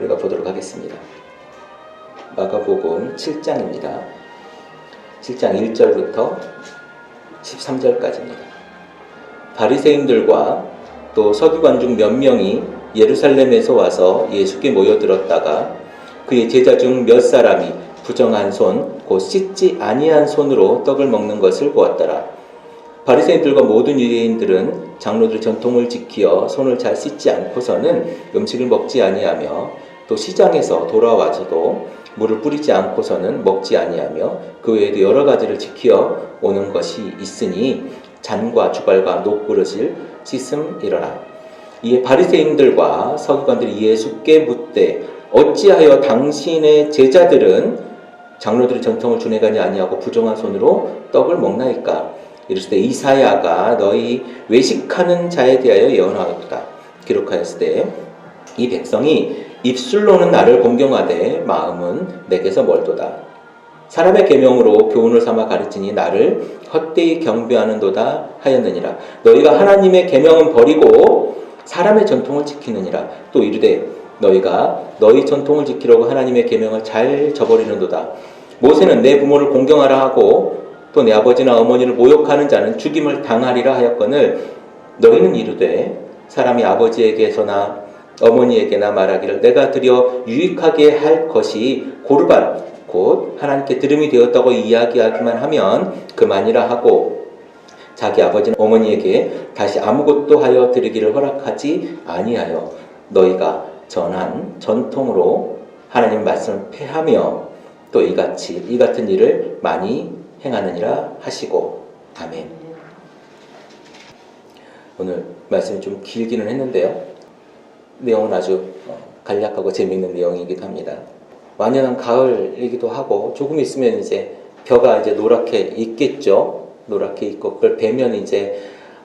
우리가 보도록 하겠습니다. 마가복음 7장입니다. 7장 1절부터 13절까지입니다. 바리새인들과 또 서기관 중 몇 명이 예루살렘에서 와서 예수께 모여들었다가 그의 제자 중 몇 사람이 부정한 손, 곧 씻지 아니한 손으로 떡을 먹는 것을 보았더라. 바리새인들과 모든 유대인들은 장로들 전통을 지키어 손을 잘 씻지 않고서는 음식을 먹지 아니하며 또 시장에서 돌아와서도 물을 뿌리지 않고서는 먹지 아니하며 그 외에도 여러 가지를 지키어 오는 것이 있으니 잔과 주갈과 녹그릇을 씻음이러라. 이에 바리새인들과 서기관들이 예수께 묻되 어찌하여 당신의 제자들은 장로들의 전통을 준행하지 아니하고 부정한 손으로 떡을 먹나이까? 이르시되 이사야가 너희 외식하는 자에 대하여 예언하였다. 기록하였을 때 이 백성이 입술로는 나를 공경하되 마음은 내게서 멀도다. 사람의 계명으로 교훈을 삼아 가르치니 나를 헛되이 경배하는도다 하였느니라. 너희가 하나님의 계명은 버리고 사람의 전통을 지키느니라. 또 이르되 너희가 너희 전통을 지키려고 하나님의 계명을 잘 저버리는도다. 모세는 내 부모를 공경하라 하고 또 내 아버지나 어머니를 모욕하는 자는 죽임을 당하리라 하였거늘 너희는 이르되 사람이 아버지에게서나 어머니에게나 말하기를 내가 드려 유익하게 할 것이 고르반 곧 하나님께 들음이 되었다고 이야기하기만 하면 그만이라 하고 자기 아버지나 어머니에게 다시 아무것도 하여 드리기를 허락하지 아니하여 너희가 전한 전통으로 하나님 말씀을 폐하며 또 이 같은 일을 많이 행하느니라 하시고 아멘. 오늘 말씀이 좀 길기는 했는데요. 내용은 아주 간략하고 재미있는 내용이기도 합니다. 완연한 가을이기도 하고 조금 있으면 이제 벼가 이제 노랗게 익겠죠. 노랗게 익고 그걸 베면 이제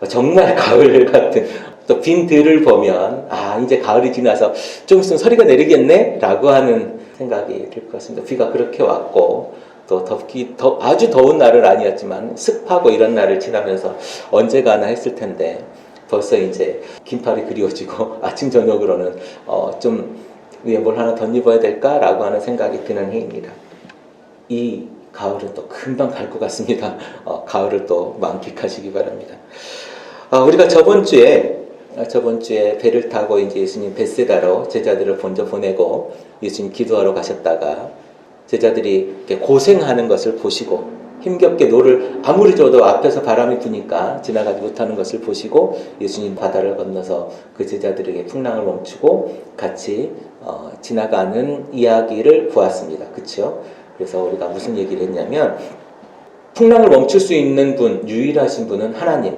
정말 가을 같은 또 빈 들을 보면 이제 가을이 지나서 좀 있으면 서리가 내리겠네 라고 하는 생각이 들 것 같습니다. 비가 그렇게 왔고 또 아주 더운 날은 아니었지만 습하고 이런 날을 지나면서 언제 가나 했을 텐데 벌써 이제 긴팔이 그리워지고 아침 저녁으로는 좀 위에 뭘 하나 덧입어야 될까라고 하는 생각이 드는 해입니다. 이 가을은 또 금방 갈 것 같습니다. 가을을 또 만끽하시기 바랍니다. 우리가 저번 주에 배를 타고 이제 예수님 벳세다로 제자들을 먼저 보내고 예수님 기도하러 가셨다가 제자들이 이렇게 고생하는 것을 보시고 힘겹게 노를 아무리 줘도 앞에서 바람이 부니까 지나가지 못하는 것을 보시고 예수님 바다를 건너서 그 제자들에게 풍랑을 멈추고 같이 지나가는 이야기를 보았습니다. 그렇죠? 그래서 우리가 무슨 얘기를 했냐면 풍랑을 멈출 수 있는 분, 유일하신 분은 하나님,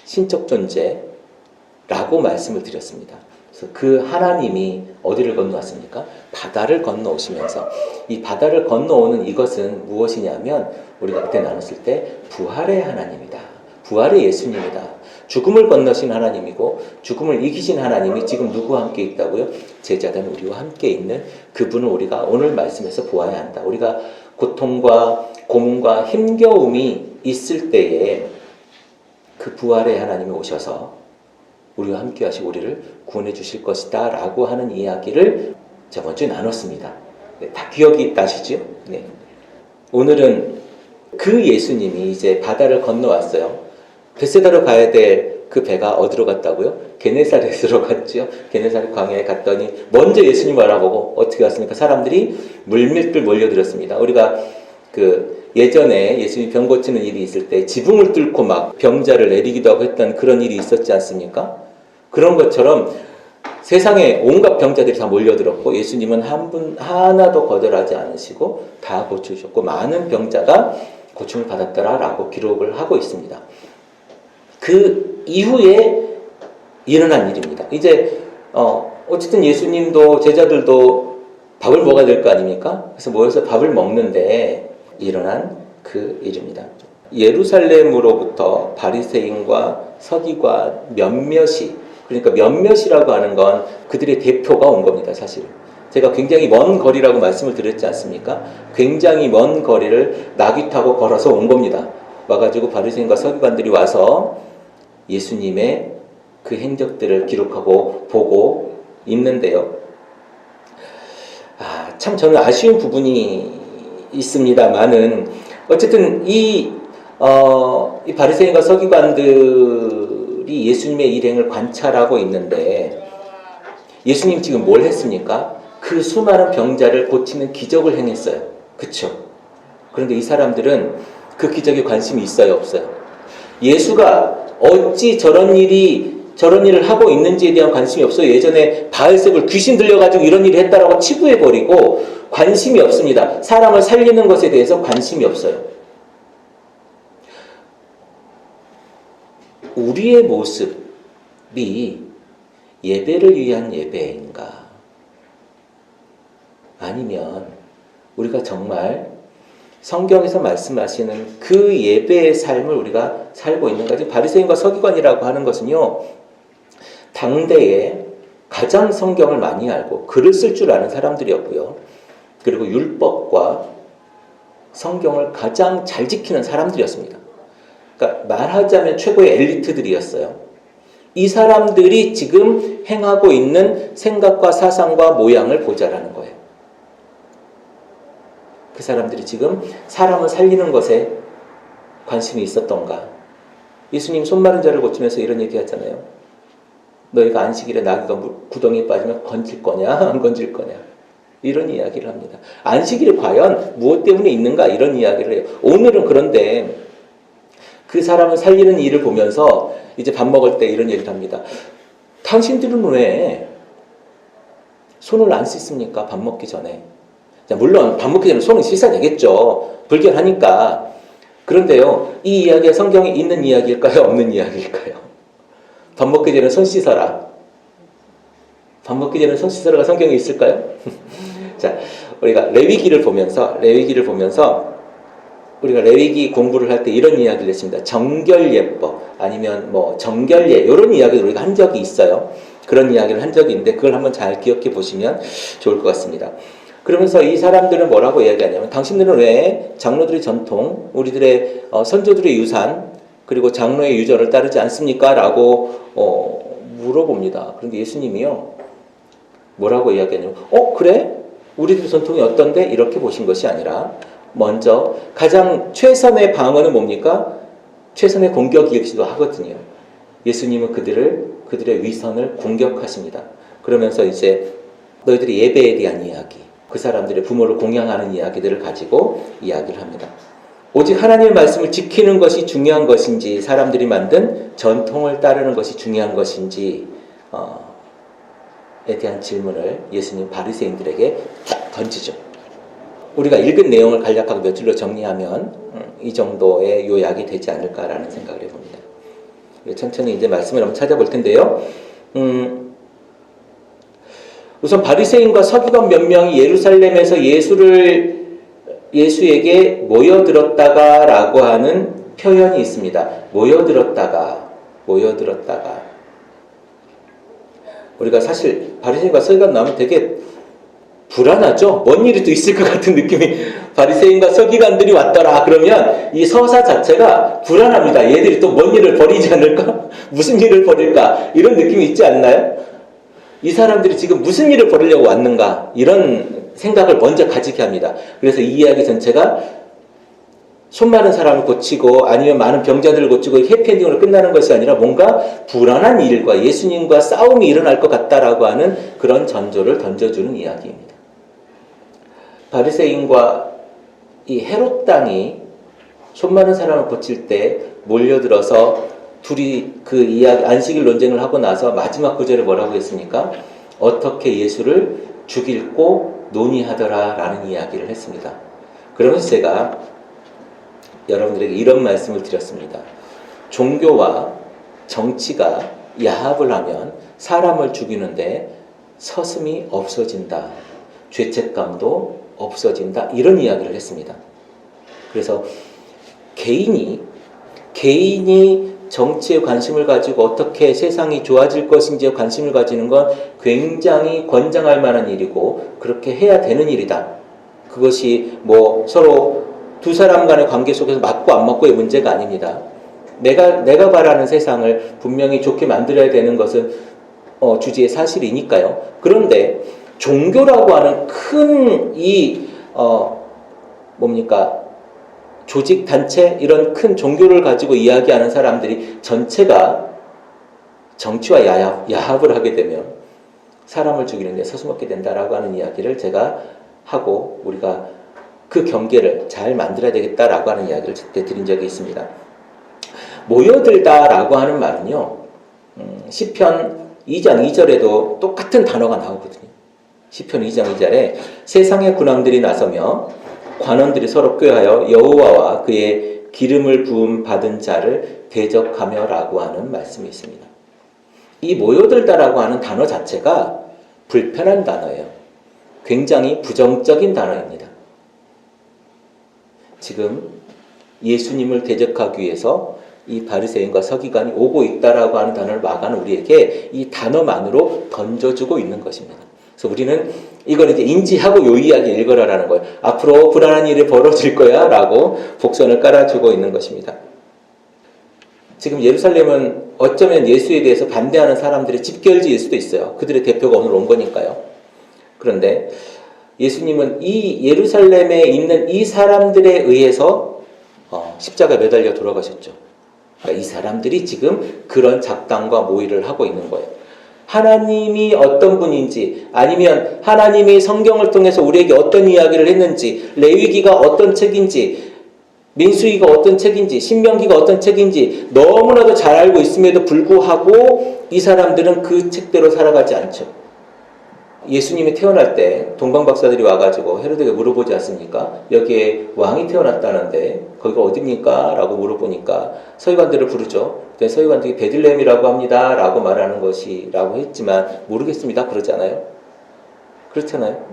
신적 존재라고 말씀을 드렸습니다. 그래서 그 하나님이 어디를 건너왔습니까? 바다를 건너오시면서 이 바다를 건너오는 이것은 무엇이냐면 우리가 그때 나눴을 때 부활의 하나님이다. 부활의 예수님이다. 죽음을 건너신 하나님이고 죽음을 이기신 하나님이 지금 누구와 함께 있다고요? 제자된 우리와 함께 있는 그분을 우리가 오늘 말씀에서 보아야 한다. 우리가 고통과 고문과 힘겨움이 있을 때에 그 부활의 하나님이 오셔서 우리와 함께 하시고 우리를 구원해 주실 것이다 라고 하는 이야기를 저번 주에 나눴습니다. 다 기억이 나시죠? 네. 오늘은 그 예수님이 이제 바다를 건너왔어요. 벳세다로 가야 될 그 배가 어디로 갔다고요? 게네사렛으로 갔죠. 게네사렛 광야에 갔더니 먼저 예수님 알아보고 어떻게 왔습니까? 사람들이 물밀들 몰려들었습니다. 우리가 예전에 예수님이 병 고치는 일이 있을 때 지붕을 뚫고 막 병자를 내리기도 하고 했던 그런 일이 있었지 않습니까? 그런 것처럼 세상에 온갖 병자들이 다 몰려들었고 예수님은 하나도 거절하지 않으시고 다 고치셨고 많은 병자가 고침을 받았더라라고 기록을 하고 있습니다. 그 이후에 일어난 일입니다. 이제 어쨌든 예수님도 제자들도 밥을 먹어야 될 거 아닙니까? 그래서 모여서 밥을 먹는데 일어난 그 일입니다. 예루살렘으로부터 바리새인과 서기관 몇몇이, 그러니까 몇몇이라고 하는 건 그들의 대표가 온 겁니다. 사실 제가 굉장히 먼 거리라고 말씀을 드렸지 않습니까? 굉장히 먼 거리를 나귀 타고 걸어서 온 겁니다. 와가지고 바리새인과 서기관들이 와서 예수님의 그 행적들을 기록하고 보고 있는데요. 참 저는 아쉬운 부분이 있습니다만은 어쨌든 이 바리새인과 서기관들이 예수님의 일행을 관찰하고 있는데 예수님 지금 뭘 했습니까? 그 수많은 병자를 고치는 기적을 행했어요. 그쵸? 그런데 이 사람들은 그 기적에 관심이 있어요, 없어요? 예수가 어찌 저런 일을 하고 있는지에 대한 관심이 없어요. 예전에 바알세불 귀신 들려가지고 이런 일을 했다라고 치부해버리고 관심이 없습니다. 사람을 살리는 것에 대해서 관심이 없어요. 우리의 모습이 예배를 위한 예배인가? 아니면 우리가 정말 성경에서 말씀하시는 그 예배의 삶을 우리가 살고 있는가? 지금 바리새인과 서기관이라고 하는 것은요, 당대에 가장 성경을 많이 알고 글을 쓸 줄 아는 사람들이었고요. 그리고 율법과 성경을 가장 잘 지키는 사람들이었습니다. 그러니까 말하자면 최고의 엘리트들이었어요. 이 사람들이 지금 행하고 있는 생각과 사상과 모양을 보자라는 거예요. 그 사람들이 지금 사람을 살리는 것에 관심이 있었던가? 예수님 손 마른 자를 고치면서 이런 얘기 하잖아요. 너희가 안식일에 나귀가 구덩이에 빠지면 건질 거냐 안 건질 거냐, 이런 이야기를 합니다. 안식일이 과연 무엇 때문에 있는가, 이런 이야기를 해요. 오늘은 그런데 그 사람을 살리는 일을 보면서 이제 밥 먹을 때 이런 얘기를 합니다. 당신들은 왜 손을 안 씻습니까? 밥 먹기 전에. 물론 밥 먹기 전에 손을 씻어야 되겠죠. 불결하니까. 그런데요, 이 이야기가 성경에 있는 이야기일까요? 없는 이야기일까요? 밥 먹기 전에 손 씻어라. 밥 먹기 전에 손 씻어라가 성경에 있을까요? 자, 우리가 레위기를 보면서 우리가 레위기 공부를 할 때 이런 이야기를 했습니다. 정결예법 아니면 뭐 정결예, 이런 이야기를 우리가 한 적이 있어요. 그런 이야기를 한 적이 있는데 그걸 한번 잘 기억해 보시면 좋을 것 같습니다. 그러면서 이 사람들은 뭐라고 이야기하냐면, 당신들은 왜 장로들의 전통, 우리들의 선조들의 유산, 그리고 장로의 유전을 따르지 않습니까? 라고 물어봅니다. 그런데 예수님이요, 뭐라고 이야기하냐면, 그래? 우리들 전통이 어떤데? 이렇게 보신 것이 아니라, 먼저 가장 최선의 방어는 뭡니까? 최선의 공격이기도 하거든요. 예수님은 그들의 위선을 공격하십니다. 그러면서 이제 너희들의 예배에 대한 이야기, 그 사람들의 부모를 공양하는 이야기들을 가지고 이야기를 합니다. 오직 하나님의 말씀을 지키는 것이 중요한 것인지, 사람들이 만든 전통을 따르는 것이 중요한 것인지 에 대한 질문을 예수님 바리새인들에게 딱 던지죠. 우리가 읽은 내용을 간략하게 몇 줄로 정리하면 이 정도의 요약이 되지 않을까라는 생각을 해봅니다. 천천히 이제 말씀을 한번 찾아볼 텐데요. 우선 바리새인과 서기관 몇 명이 예루살렘에서 예수에게 모여들었다가라고 하는 표현이 있습니다. 모여들었다가. 우리가 사실 바리새인과 서기관 나오면 되게 불안하죠? 뭔 일이 또 있을 것 같은 느낌이. 바리새인과 서기관들이 왔더라 그러면 이 서사 자체가 불안합니다. 얘들이 또 뭔 일을 벌이지 않을까? 무슨 일을 벌일까? 이런 느낌이 있지 않나요? 이 사람들이 지금 무슨 일을 벌이려고 왔는가? 이런 생각을 먼저 가지게 합니다. 그래서 이 이야기 전체가 손 마른 사람을 고치고 아니면 많은 병자들을 고치고 해피엔딩으로 끝나는 것이 아니라 뭔가 불안한 일과 예수님과 싸움이 일어날 것 같다라고 하는 그런 전조를 던져주는 이야기입니다. 바리새인과 이 헤롯 당이 손 마른 사람을 고칠 때 몰려들어서 둘이 그 이야기, 안식일 논쟁을 하고 나서 마지막 구절에 뭐라고 했습니까? 어떻게 예수를 죽일고 논의하더라 라는 이야기를 했습니다. 그러면서 제가 여러분들에게 이런 말씀을 드렸습니다. 종교와 정치가 야합을 하면 사람을 죽이는데 서슴이 없어진다. 죄책감도 없어진다. 이런 이야기를 했습니다. 그래서 개인이 정치에 관심을 가지고 어떻게 세상이 좋아질 것인지에 관심을 가지는 건 굉장히 권장할 만한 일이고 그렇게 해야 되는 일이다. 그것이 뭐 서로 두 사람 간의 관계 속에서 맞고 안 맞고의 문제가 아닙니다. 내가 바라는 세상을 분명히 좋게 만들어야 되는 것은 주지의 사실이니까요. 그런데 종교라고 하는 큰 뭡니까? 조직, 단체, 이런 큰 종교를 가지고 이야기하는 사람들이 전체가 정치와 야합을 하게 되면 사람을 죽이는데 서슴없게 된다라고 하는 이야기를 제가 하고 우리가 그 경계를 잘 만들어야 되겠다라고 하는 이야기를 그때 드린 적이 있습니다. 모여들다라고 하는 말은요, 시편 2장 2절에도 똑같은 단어가 나오거든요. 시편 2장 2절에 세상의 군왕들이 나서며 관원들이 서로 꾀하여 여호와와 그의 기름을 부음 받은 자를 대적하며 라고 하는 말씀이 있습니다. 이 모여들다라고 하는 단어 자체가 불편한 단어예요. 굉장히 부정적인 단어입니다. 지금 예수님을 대적하기 위해서 이 바리새인과 서기관이 오고 있다라고 하는 단어를 마가는 우리에게 이 단어만으로 던져주고 있는 것입니다. 그래서 우리는 이걸 이제 인지하고 요이하게 읽어라라는 거예요. 앞으로 불안한 일이 벌어질 거야 라고 복선을 깔아주고 있는 것입니다. 지금 예루살렘은 어쩌면 예수에 대해서 반대하는 사람들의 집결지일 수도 있어요. 그들의 대표가 오늘 온 거니까요. 그런데 예수님은 이 예루살렘에 있는 이 사람들에 의해서 십자가에 매달려 돌아가셨죠. 그러니까 이 사람들이 지금 그런 작당과 모의를 하고 있는 거예요. 하나님이 어떤 분인지, 아니면 하나님이 성경을 통해서 우리에게 어떤 이야기를 했는지, 레위기가 어떤 책인지, 민수기가 어떤 책인지, 신명기가 어떤 책인지 너무나도 잘 알고 있음에도 불구하고 이 사람들은 그 책대로 살아가지 않죠. 예수님이 태어날 때 동방박사들이 와가지고 헤로데에게 물어보지 않습니까? 여기에 왕이 태어났다는데 거기가 어딥니까? 라고 물어보니까 서기관들을 부르죠. 서기관들이 베들레헴이라고 합니다 라고 말하는 것이라고 했지만 모르겠습니다 그러잖아요. 그렇잖아요.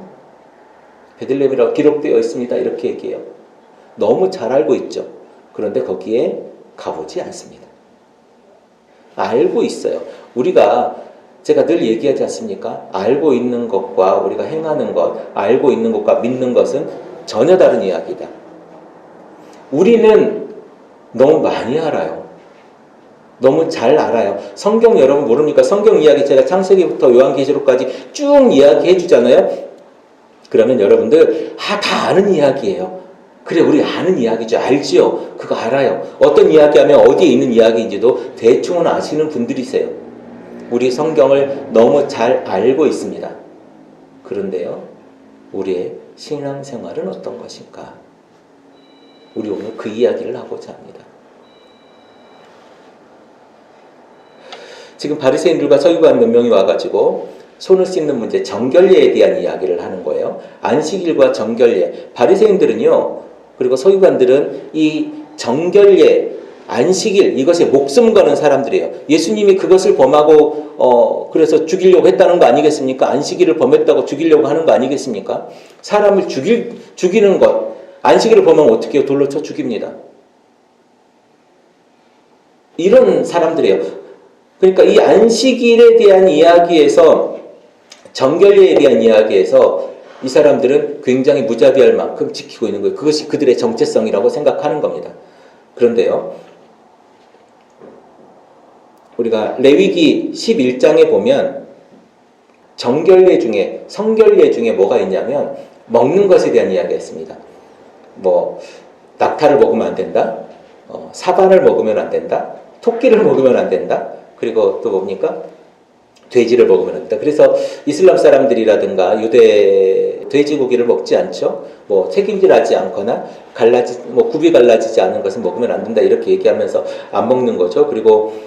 베들레헴이라고 기록되어 있습니다 이렇게 얘기해요. 너무 잘 알고 있죠. 그런데 거기에 가보지 않습니다. 알고 있어요. 제가 늘 얘기하지 않습니까? 알고 있는 것과 우리가 행하는 것, 알고 있는 것과 믿는 것은 전혀 다른 이야기다. 우리는 너무 많이 알아요. 너무 잘 알아요. 성경 여러분 모릅니까? 성경 이야기 제가 창세기부터 요한계시록까지 쭉 이야기해 주잖아요. 그러면 여러분들 다 아는 이야기예요. 그래 우리 아는 이야기죠. 알지요. 그거 알아요. 어떤 이야기하면 어디에 있는 이야기인지도 대충은 아시는 분들이세요. 우리 성경을 너무 잘 알고 있습니다. 그런데요, 우리의 신앙생활은 어떤 것인가? 우리 오늘 그 이야기를 하고자 합니다. 지금 바리새인들과 서기관 몇 명이 와가지고 손을 씻는 문제, 정결례에 대한 이야기를 하는 거예요. 안식일과 정결례. 바리새인들은요, 그리고 서기관들은 이 정결례, 안식일, 이것에 목숨 거는 사람들이에요. 예수님이 그것을 범하고 그래서 죽이려고 했다는 거 아니겠습니까? 안식일을 범했다고 죽이려고 하는 거 아니겠습니까? 사람을 죽이는 것, 안식일을 범하면 어떻게 해요? 돌로 쳐 죽입니다. 이런 사람들이에요. 그러니까 이 안식일에 대한 이야기에서, 정결례에 대한 이야기에서 이 사람들은 굉장히 무자비할 만큼 지키고 있는 거예요. 그것이 그들의 정체성이라고 생각하는 겁니다. 그런데요, 우리가 레위기 11장에 보면 정결례 중에, 성결례 중에 뭐가 있냐면 먹는 것에 대한 이야기가 있습니다. 낙타를 먹으면 안 된다, 사반을 먹으면 안 된다, 토끼를 먹으면 안 된다, 그리고 또 뭡니까? 돼지를 먹으면 안 된다. 그래서 이슬람 사람들이라든가 유대 돼지고기를 먹지 않죠. 책임질하지 않거나 굽이 갈라지지 않은 것은 먹으면 안 된다 이렇게 얘기하면서 안 먹는 거죠. 그리고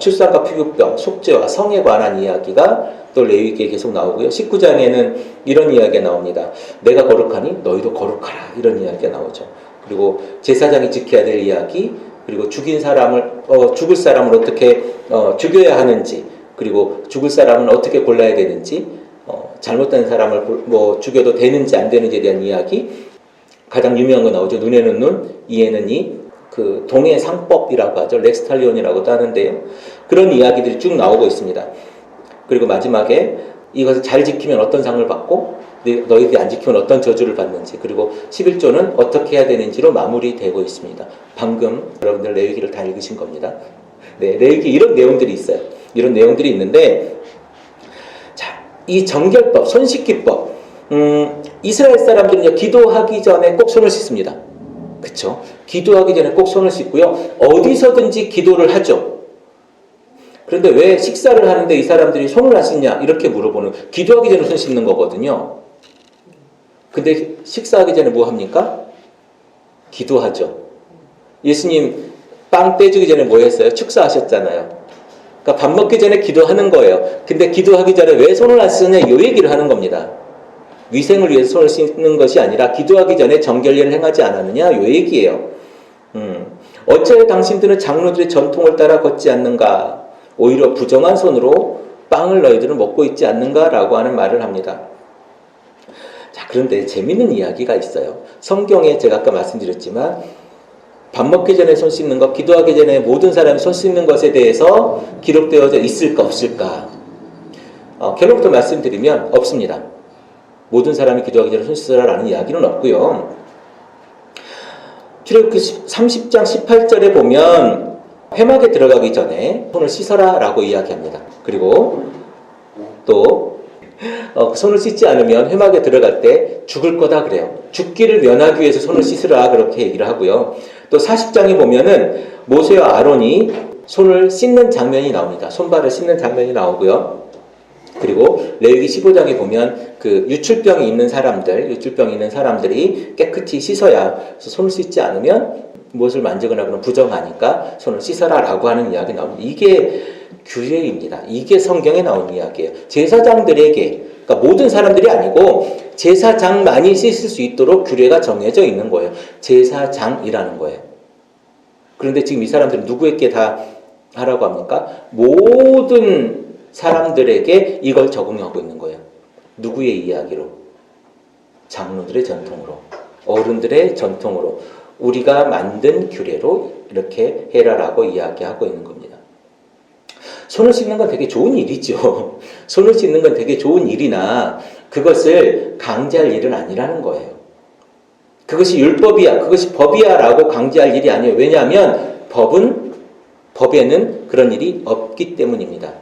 출산과 피부병, 속죄와 성에 관한 이야기가 또 레위기에 계속 나오고요. 19장에는 이런 이야기가 나옵니다. 내가 거룩하니 너희도 거룩하라 이런 이야기가 나오죠. 그리고 제사장이 지켜야 될 이야기, 그리고 죽을 사람을 어떻게 죽여야 하는지, 그리고 죽을 사람은 어떻게 골라야 되는지, 잘못된 사람을 죽여도 되는지 안 되는지에 대한 이야기, 가장 유명한 거 나오죠. 눈에는 눈, 이에는 이, 그 동해상법이라고 하죠. 렉스탈리온이라고도 하는데요. 그런 이야기들이 쭉 나오고 있습니다. 그리고 마지막에 이것을 잘 지키면 어떤 상을 받고 너희들이 안 지키면 어떤 저주를 받는지, 그리고 11조는 어떻게 해야 되는지로 마무리되고 있습니다. 방금 여러분들 레위기를 다 읽으신 겁니다. 네, 레위기 이런 내용들이 있어요. 이런 내용들이 있는데, 자, 이 정결법, 손씻기법, 이스라엘 사람들은 기도하기 전에 꼭 손을 씻습니다. 그쵸? 기도하기 전에 꼭 손을 씻고요. 어디서든지 기도를 하죠. 그런데 왜 식사를 하는데 이 사람들이 손을 안 씻냐? 이렇게 물어보는, 기도하기 전에 손 씻는 거거든요. 근데 식사하기 전에 뭐 합니까? 기도하죠. 예수님 빵 떼주기 전에 뭐 했어요? 축사하셨잖아요. 그러니까 밥 먹기 전에 기도하는 거예요. 근데 기도하기 전에 왜 손을 안 씻느냐? 이 얘기를 하는 겁니다. 위생을 위해서 손을 씻는 것이 아니라 기도하기 전에 정결례를 행하지 않았느냐? 이 얘기예요. 어째 당신들은 장로들의 전통을 따라 걷지 않는가? 오히려 부정한 손으로 빵을 너희들은 먹고 있지 않는가? 라고 하는 말을 합니다. 자, 그런데 재밌는 이야기가 있어요. 성경에 제가 아까 말씀드렸지만 밥 먹기 전에 손 씻는 것, 기도하기 전에 모든 사람이 손 씻는 것에 대해서 기록되어져 있을까 없을까? 결론부터 말씀드리면 없습니다. 모든 사람이 기도하기 전에 손 씻으라라는 이야기는 없고요. 출애굽기 30장 18절에 보면 회막에 들어가기 전에 손을 씻어라 라고 이야기합니다. 그리고 또 손을 씻지 않으면 회막에 들어갈 때 죽을 거다 그래요. 죽기를 면하기 위해서 손을 씻으라 그렇게 얘기를 하고요. 또 40장에 보면은 모세와 아론이 손을 씻는 장면이 나옵니다. 손발을 씻는 장면이 나오고요. 그리고 레위기 15장에 보면 그 유출병이 있는 사람들이 깨끗이 씻어야, 그래서 손을 씻지 않으면 무엇을 만지거나 그러면 부정하니까 손을 씻어라라고 하는 이야기 나옵니다. 이게 규례입니다. 이게 성경에 나온 이야기예요. 제사장들에게, 그러니까 모든 사람들이 아니고 제사장만이 씻을 수 있도록 규례가 정해져 있는 거예요. 제사장이라는 거예요. 그런데 지금 이 사람들은 누구에게 다 하라고 합니까? 모든 사람들에게 이걸 적용하고 있는 거예요. 누구의 이야기로? 장로들의 전통으로, 어른들의 전통으로, 우리가 만든 규례로 이렇게 해라라고 이야기하고 있는 겁니다. 손을 씻는 건 되게 좋은 일이죠. 손을 씻는 건 되게 좋은 일이나 그것을 강제할 일은 아니라는 거예요. 그것이 율법이야, 그것이 법이야 라고 강제할 일이 아니에요. 왜냐하면 법에는 그런 일이 없기 때문입니다.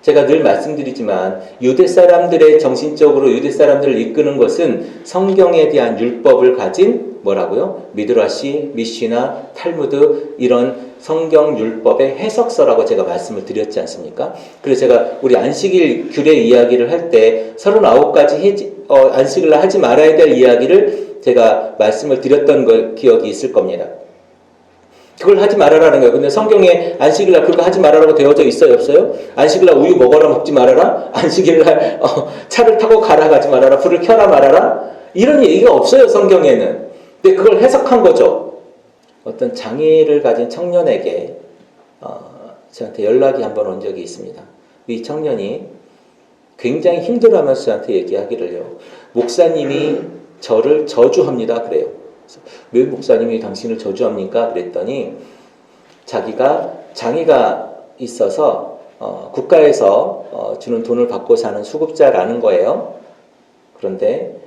제가 늘 말씀드리지만 유대 사람들의 정신적으로 유대 사람들을 이끄는 것은 성경에 대한 율법을 가진 뭐라고요? 미드라시, 미시나, 탈무드 이런 성경 율법의 해석서라고 제가 말씀을 드렸지 않습니까? 그래서 제가 우리 안식일 규례 이야기를 할 때 39가지 안식일날 하지 말아야 될 이야기를 제가 말씀을 드렸던 기억이 있을 겁니다. 그걸 하지 말아라는 거예요. 근데 성경에 안식일날 그거 하지 말아라고 되어져 있어요, 없어요? 안식일날 우유 먹어라, 먹지 말아라? 안식일날 차를 타고 가라, 가지 말아라? 불을 켜라, 말아라? 이런 얘기가 없어요, 성경에는. 근데 그걸 해석한 거죠. 어떤 장애를 가진 청년에게 저한테 연락이 한번 온 적이 있습니다. 이 청년이 굉장히 힘들어하면서 저한테 얘기하기를요. 목사님이 저를 저주합니다, 그래요. 왜 목사님이 당신을 저주합니까? 그랬더니 자기가 장애가 있어서 국가에서 주는 돈을 받고 사는 수급자라는 거예요. 그런데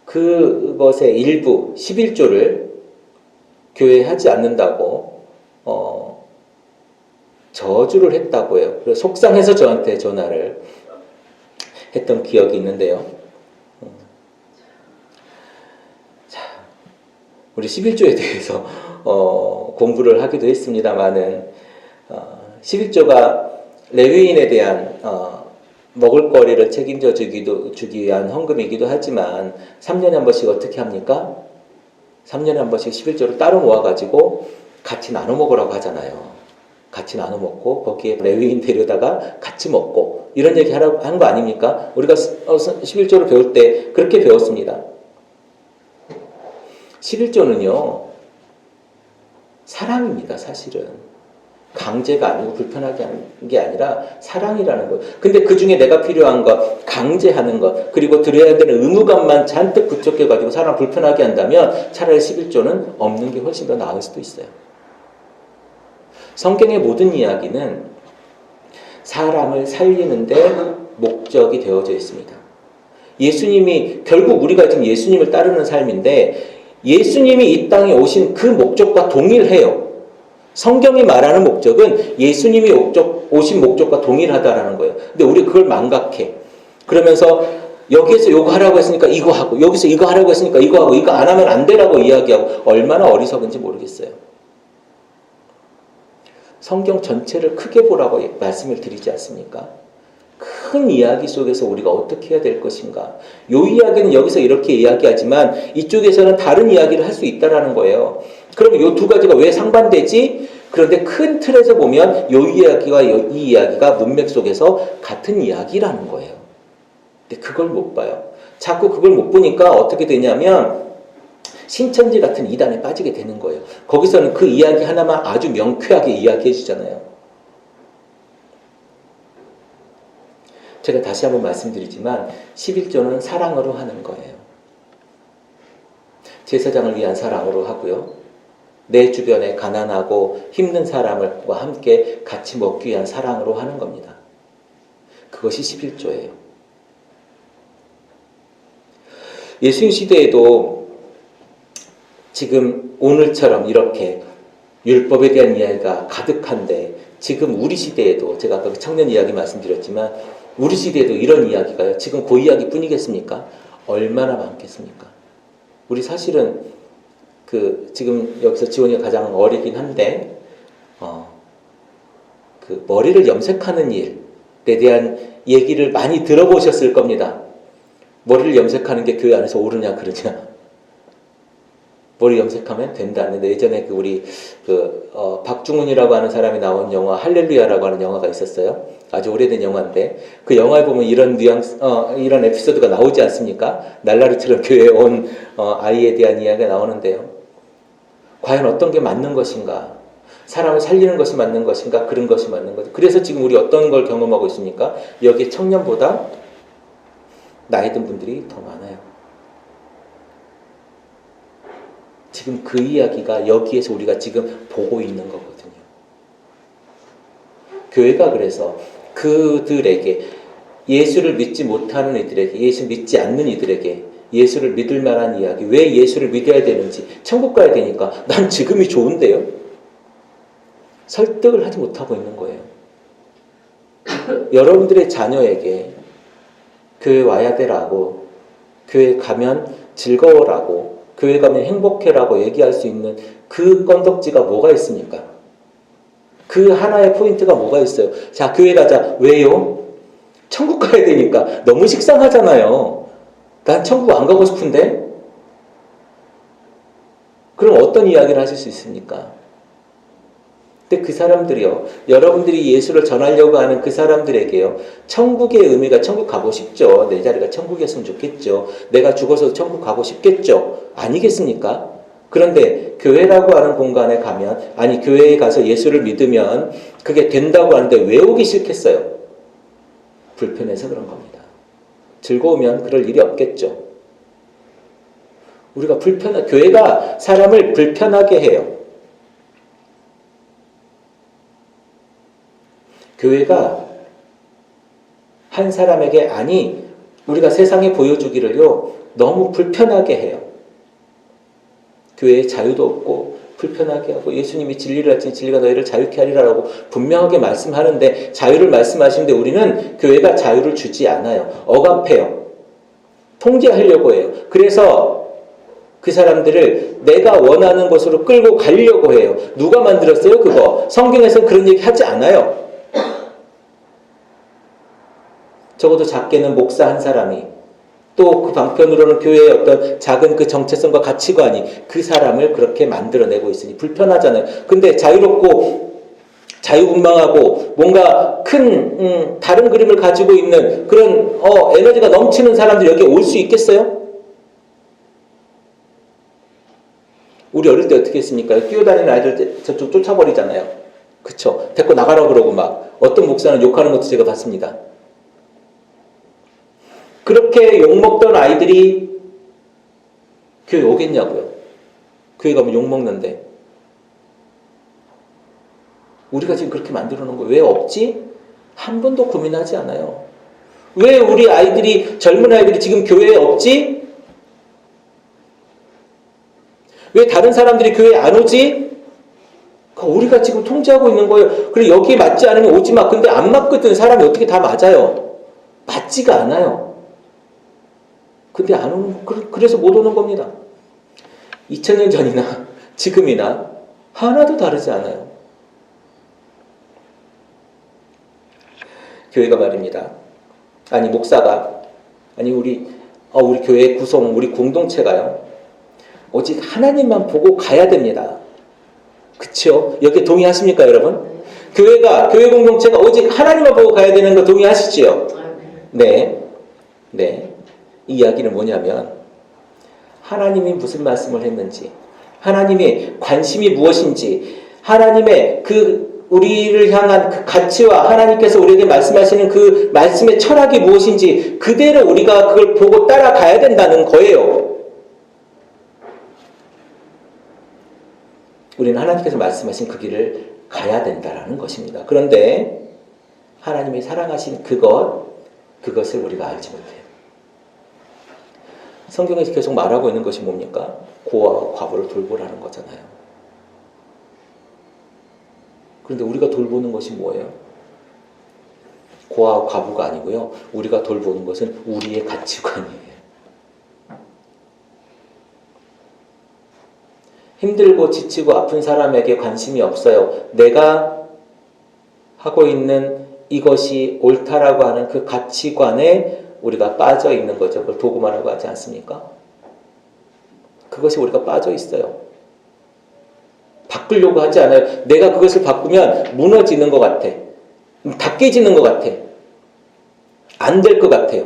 그것의 일부 11조를 교회에 하지 않는다고 저주를 했다고 해요. 그래서 속상해서 저한테 전화를 했던 기억이 있는데요. 우리 11조에 대해서 공부를 하기도 했습니다만은 11조가 레위인에 대한 먹을 거리를 책임져 주기 위한 헌금이기도 하지만 3년에 한 번씩 어떻게 합니까? 3년에 한 번씩 11조를 따로 모아가지고 같이 나눠 먹으라고 하잖아요. 같이 나눠 먹고 거기에 레위인 데려다가 같이 먹고 이런 얘기 하라고 한 거 아닙니까? 우리가 11조를 배울 때 그렇게 배웠습니다. 11조는요, 사랑입니다, 사실은. 강제가 아니고 불편하게 하는 게 아니라 사랑이라는 것. 근데 그 중에 내가 필요한 것, 강제하는 것, 그리고 드려야 되는 의무감만 잔뜩 붙잡혀가지고 사람 불편하게 한다면 차라리 11조는 없는 게 훨씬 더 나을 수도 있어요. 성경의 모든 이야기는 사람을 살리는데 목적이 되어져 있습니다. 예수님이, 결국 우리가 지금 예수님을 따르는 삶인데 예수님이 이 땅에 오신 그 목적과 동일해요. 성경이 말하는 목적은 예수님이 오신 목적과 동일하다라는 거예요. 근데 우리 그걸 망각해. 그러면서 여기에서 이거 하라고 했으니까 이거 하고, 여기서 이거 하라고 했으니까 이거 하고, 이거 안 하면 안 되라고 이야기하고, 얼마나 어리석은지 모르겠어요. 성경 전체를 크게 보라고 말씀을 드리지 않습니까? 큰 이야기 속에서 우리가 어떻게 해야 될 것인가. 이 이야기는 여기서 이렇게 이야기하지만 이쪽에서는 다른 이야기를 할 수 있다는 거예요. 그럼 이 두 가지가 왜 상반되지? 그런데 큰 틀에서 보면 이 이야기와 이 이야기가 문맥 속에서 같은 이야기라는 거예요. 근데 그걸 못 봐요. 자꾸 그걸 못 보니까 어떻게 되냐면 신천지 같은 이단에 빠지게 되는 거예요. 거기서는 그 이야기 하나만 아주 명쾌하게 이야기해 주잖아요. 제가 다시 한번 말씀드리지만 11조는 사랑으로 하는 거예요. 제사장을 위한 사랑으로 하고요. 내 주변에 가난하고 힘든 사람과 함께 같이 먹기 위한 사랑으로 하는 겁니다. 그것이 11조예요. 예수님 시대에도 지금 오늘처럼 이렇게 율법에 대한 이야기가 가득한데 지금 우리 시대에도 제가 아까 청년 이야기 말씀드렸지만 우리 시대에도 이런 이야기가요. 지금 그 이야기뿐이겠습니까? 얼마나 많겠습니까? 우리 사실은 지금 여기서 지원이가 가장 어리긴 한데 그 머리를 염색하는 일에 대한 얘기를 많이 들어보셨을 겁니다. 머리를 염색하는 게 교회 안에서 옳으냐 그러냐. 머리 염색하면 된다는데 예전에 우리 박중훈이라고 하는 사람이 나온 영화 할렐루야라고 하는 영화가 있었어요. 아주 오래된 영화인데 그 영화에 보면 이런 뉘앙스, 이런 에피소드가 나오지 않습니까? 날라리처럼 교회에 온 아이에 대한 이야기가 나오는데요. 과연 어떤 게 맞는 것인가? 사람을 살리는 것이 맞는 것인가? 그런 것이 맞는 것인가? 그래서 지금 우리 어떤 걸 경험하고 있습니까? 여기 청년보다 나이 든 분들이 더 많아요. 지금 그 이야기가 여기에서 우리가 지금 보고 있는 거거든요. 교회가 그래서 그들에게 예수를 믿지 못하는 이들에게 예수 믿지 않는 이들에게 예수를 믿을 만한 이야기 왜 예수를 믿어야 되는지 천국 가야 되니까 난 지금이 좋은데요. 설득을 하지 못하고 있는 거예요. 여러분들의 자녀에게 교회 와야 되라고 교회 가면 즐거워라고 교회 가면 행복해라고 얘기할 수 있는 그 건덕지가 뭐가 있습니까? 그 하나의 포인트가 뭐가 있어요? 자, 교회 가자. 왜요? 천국 가야 되니까. 너무 식상하잖아요. 난 천국 안 가고 싶은데? 그럼 어떤 이야기를 하실 수 있습니까? 근데 그 사람들이요. 여러분들이 예수를 전하려고 하는 그 사람들에게요. 천국의 의미가 천국 가고 싶죠. 내 자리가 천국이었으면 좋겠죠. 내가 죽어서 천국 가고 싶겠죠. 아니겠습니까? 그런데 교회라고 하는 공간에 가면 아니 교회에 가서 예수를 믿으면 그게 된다고 하는데 왜 오기 싫겠어요? 불편해서 그런 겁니다. 즐거우면 그럴 일이 없겠죠. 우리가 교회가 사람을 불편하게 해요. 교회가 한 사람에게 아니 우리가 세상에 보여주기를요 너무 불편하게 해요. 교회에 자유도 없고 불편하게 하고 예수님이 진리를 알지니 진리가 너희를 자유케 하리라라고 분명하게 말씀하는데 자유를 말씀하시는데 우리는 교회가 자유를 주지 않아요. 억압해요. 통제하려고 해요. 그래서 그 사람들을 내가 원하는 곳으로 끌고 가려고 해요. 누가 만들었어요? 그거. 성경에서는 그런 얘기 하지 않아요. 적어도 작게는 목사 한 사람이 또 그 방편으로는 교회의 어떤 작은 그 정체성과 가치관이 그 사람을 그렇게 만들어내고 있으니 불편하잖아요. 근데 자유롭고 자유분방하고 뭔가 큰 다른 그림을 가지고 있는 그런 에너지가 넘치는 사람들이 여기에 올 수 있겠어요? 우리 어릴 때 어떻게 했습니까? 뛰어다니는 아이들 저쪽 쫓아버리잖아요. 그쵸? 데리고 나가라고 그러고 막 어떤 목사는 욕하는 것도 제가 봤습니다. 그렇게 욕먹던 아이들이 교회 오겠냐고요. 교회 가면 욕먹는데. 우리가 지금 그렇게 만들어 놓은 거 왜 없지? 한 번도 고민하지 않아요. 왜 우리 아이들이 젊은 아이들이 지금 교회에 없지? 왜 다른 사람들이 교회에 안 오지? 우리가 지금 통제하고 있는 거예요. 그리고 여기에 맞지 않으면 오지 마. 근데 안 맞거든. 사람이 어떻게 다 맞아요. 맞지가 않아요. 근데 안 오는, 그래서 못 오는 겁니다. 2000년 전이나 지금이나 하나도 다르지 않아요. 교회가 말입니다. 아니, 목사가, 아니, 우리 교회 구성, 우리 공동체가요. 오직 하나님만 보고 가야 됩니다. 그쵸? 여기 동의하십니까, 여러분? 교회 공동체가 오직 하나님만 보고 가야 되는 거 동의하시지요? 네. 네. 이 이야기는 뭐냐면, 하나님이 무슨 말씀을 했는지, 하나님의 관심이 무엇인지, 하나님의 우리를 향한 그 가치와 하나님께서 우리에게 말씀하시는 그 말씀의 철학이 무엇인지 그대로 우리가 그걸 보고 따라가야 된다는 거예요. 우리는 하나님께서 말씀하신 그 길을 가야 된다라는 것입니다. 그런데 하나님이 사랑하신 그것을 우리가 알지 못해요. 성경에서 계속 말하고 있는 것이 뭡니까? 고아와 과부를 돌보라는 거잖아요. 그런데 우리가 돌보는 것이 뭐예요? 고아와 과부가 아니고요. 우리가 돌보는 것은 우리의 가치관이에요. 힘들고 지치고 아픈 사람에게 관심이 없어요. 내가 하고 있는 이것이 옳다라고 하는 그 가치관에 우리가 빠져 있는 거죠. 그걸 도구마라고 하지 않습니까? 그것이 우리가 빠져 있어요. 바꾸려고 하지 않아요. 내가 그것을 바꾸면 무너지는 것 같아. 다 깨지는 것 같아. 안 될 것 같아요.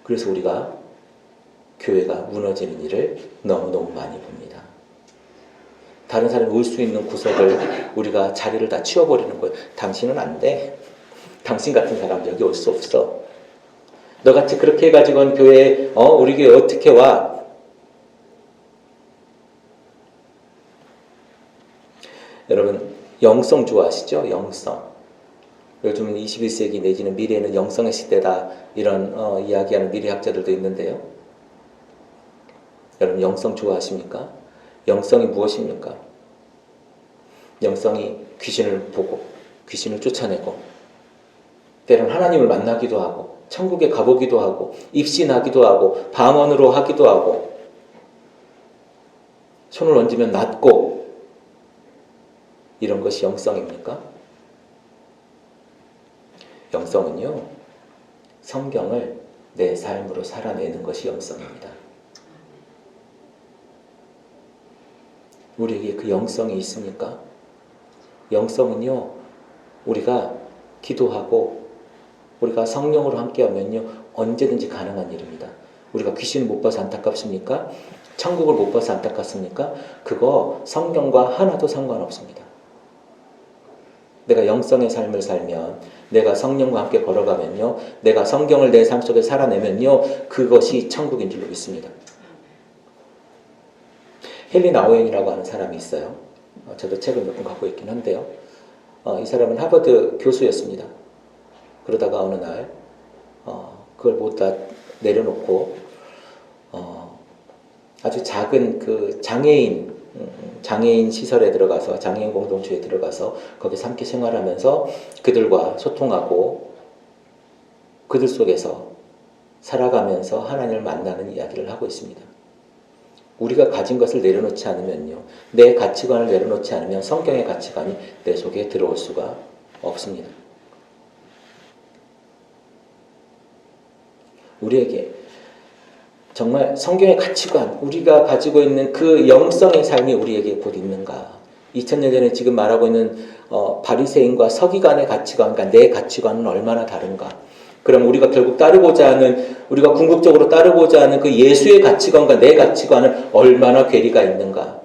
그래서 우리가 교회가 무너지는 일을 너무너무 많이 봅니다. 다른 사람이 올 수 있는 구석을 우리가 자리를 다 치워버리는 거예요. 당신은 안 돼. 당신 같은 사람 여기 올 수 없어. 너같이 그렇게 해가지고는 교회에 우리 교회 어떻게 와? 여러분 영성 좋아하시죠? 영성. 요즘은 21세기 내지는 미래에는 영성의 시대다 이런 이야기하는 미래학자들도 있는데요. 여러분 영성 좋아하십니까? 영성이 무엇입니까? 영성이 귀신을 보고 귀신을 쫓아내고 때로는 하나님을 만나기도 하고 천국에 가보기도 하고 입신하기도 하고 방언으로 하기도 하고 손을 얹으면 낫고 이런 것이 영성입니까? 영성은요, 성경을 내 삶으로 살아내는 것이 영성입니다. 우리에게 그 영성이 있습니까? 영성은요, 우리가 기도하고 우리가 성령으로 함께하면요, 언제든지 가능한 일입니다. 우리가 귀신을 못 봐서 안타깝습니까? 천국을 못 봐서 안타깝습니까? 그거 성경과 하나도 상관없습니다. 내가 영성의 삶을 살면, 내가 성령과 함께 걸어가면요, 내가 성경을 내 삶 속에 살아내면요, 그것이 천국인 줄로 믿습니다. 헨리 나우엔이라고 하는 사람이 있어요. 저도 책을 몇 권 갖고 있긴 한데요. 이 사람은 하버드 교수였습니다. 그러다가 어느 날 그걸 모두 다 내려놓고 아주 작은 그 장애인 시설에 들어가서 장애인 공동체에 들어가서 거기서 함께 생활하면서 그들과 소통하고 그들 속에서 살아가면서 하나님을 만나는 이야기를 하고 있습니다. 우리가 가진 것을 내려놓지 않으면요, 내 가치관을 내려놓지 않으면 성경의 가치관이 내 속에 들어올 수가 없습니다. 우리에게 정말 성경의 가치관, 우리가 가지고 있는 그 영성의 삶이 우리에게 곧 있는가? 2000년 전에 지금 말하고 있는 바리새인과 서기관의 가치관, 그러니까 내 가치관은 얼마나 다른가? 그럼 우리가 결국 따르고자 하는, 우리가 궁극적으로 따르고자 하는 그 예수의 가치관과 내 가치관은 얼마나 괴리가 있는가?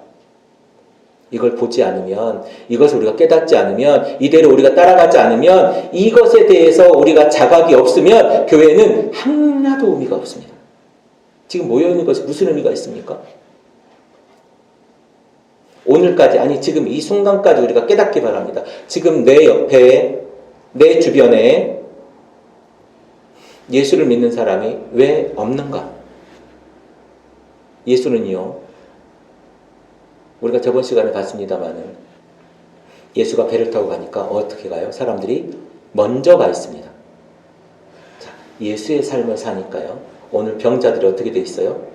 이걸 보지 않으면, 이것을 우리가 깨닫지 않으면, 이대로 우리가 따라가지 않으면, 이것에 대해서 우리가 자각이 없으면 교회는 하나도 의미가 없습니다. 지금 모여있는 것이 무슨 의미가 있습니까? 오늘까지, 아니 지금 이 순간까지 우리가 깨닫기 바랍니다. 지금 내 옆에, 내 주변에 예수를 믿는 사람이 왜 없는가? 예수는요, 우리가 저번 시간에 봤습니다마는 예수가 배를 타고 가니까 어떻게 가요? 사람들이 먼저 가 있습니다. 예수의 삶을 사니까요. 오늘 병자들이 어떻게 돼 있어요?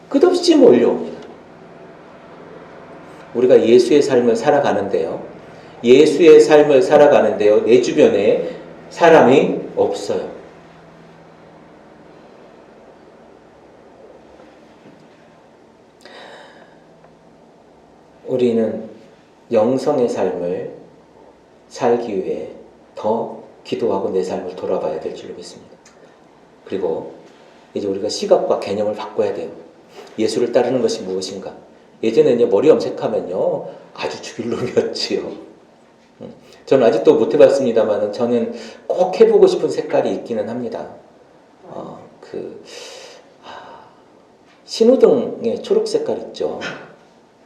끝없이 몰려옵니다. 우리가 예수의 삶을 살아가는데요. 예수의 삶을 살아가는데요. 내 주변에 사람이 없어요. 우리는 영성의 삶을 살기 위해 더 기도하고 내 삶을 돌아봐야 될 줄로 믿습니다. 그리고 이제 우리가 시각과 개념을 바꿔야 돼요. 예수를 따르는 것이 무엇인가? 예전에는 머리 염색하면요 아주 죽일 놈이었지요. 저는 아직도 못 해봤습니다만 저는 꼭 해보고 싶은 색깔이 있기는 합니다. 신호등의 초록 색깔 있죠.